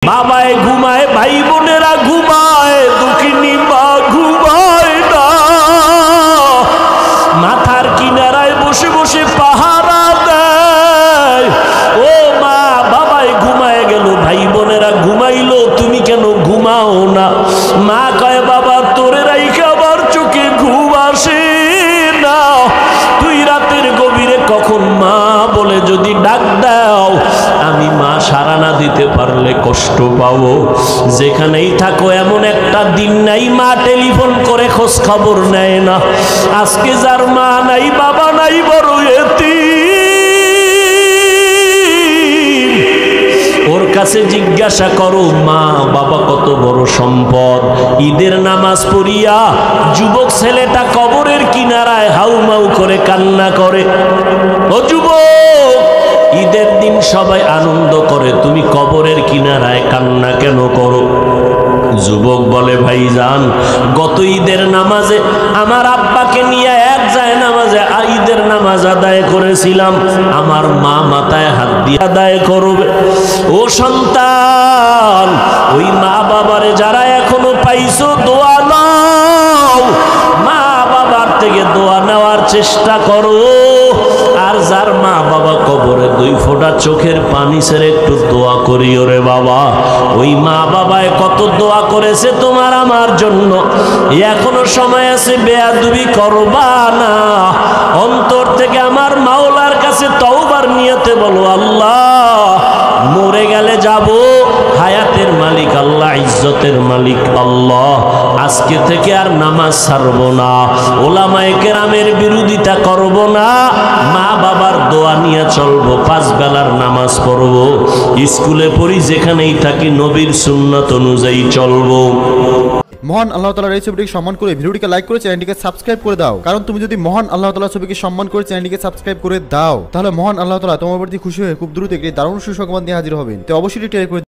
বাবায় ঘুমায়, ভাই বোনেরা ঘুমায়, দুঃখিনী মা ঘুমায় না। মাথার কিনারায় বসে বসে পাহারা দেয়। ও মা, বাবায় ঘুমায় গেল, ভাই বোনেরা ঘুমাইলো, তুমি কেন ঘুমাও না? মা কয়, বাবা তোরে রাইখা আমার চোখে ঘুম আসে না। তুই রাতের গভীরে কখন মা বলে যদি ডাক দাও, আমি মা সাড়া না দিতে পারলে কষ্ট পাবো। যেখানেই থাকো এমন একটা দিন নাই মা টেলিফোন করে খোঁজ খবর নেয় না। আজকে যার মা নাই বাবা নাই, বড় এতিম, ওর কাছে জিজ্ঞাসা করো মা বাবা কত বড় সম্পদ। ঈদের নামাজ পড়িয়া যুবক ছেলেটা কবরের কিনারায় হাউমাউ করে কান্না করে। ও যুবক, ঈদের দিন সবাই আনন্দ করে, তুমি কবরের কিনারায় কান্না কেন করো? যুবক বলে, ভাইজান গত ঈদের নামাজে আমার আব্বাকে নিয়ে এক যায় নামাজে ঈদের নামাজ আদায় করেছিলাম, আমার মা মাথায় হাত দিয়ে আদায় করবে। ও সন্তান, ওই মা বাবারে যারা এখনো পাইছো দোয়া নাও, মা বাবার থেকে দোয়া নেওয়ার চেষ্টা করো। আর যার মা বাবা কবরে দুই ফোঁটা চোখের পানি ছেড়ে একটু দোয়া করিও রে বাবা। ওই মা বাবায় কত দোয়া করেছে তোমার আমার জন্য, এখনো সময় আছে, বেয়াদবি করবা না। অন্তর থেকে আমার মাওলার কাছে তওবার নিয়তে বলো, আল্লাহ মরে গেলে যাব, হায়াতের মালিক আল্লাহ, ইজ্জতের মালিক আল্লাহ, আজকে থেকে আর নামাজ ছাড়বো না, ওলামায়ে কেরামের বিরোধিতা করব না, মা বাবার দোয়া নিয়ে চলবো, 5 বেলার নামাজ পড়বো, স্কুলে পড়ি যেখানেই থাকি নবীর সুন্নাত অনুযায়ী চলবো। মহান আল্লাহ তাআলার এই ছবিটিকে সম্মান করে ভিডিওটিকে লাইক করে চ্যানেলটিকে সাবস্ক্রাইব করে দাও। কারণ তুমি যদি মহান আল্লাহ তাআলার ছবিকে সম্মান করে চ্যানেলটিকে সাবস্ক্রাইব করে দাও, তাহলে মহান আল্লাহ তাআলা তোমার প্রতি খুশি হয়ে খুব দ্রুত একটি দারুণ সুসংবাদ নিয়ে হাজির হবেন। তো অবশ্যই টের করে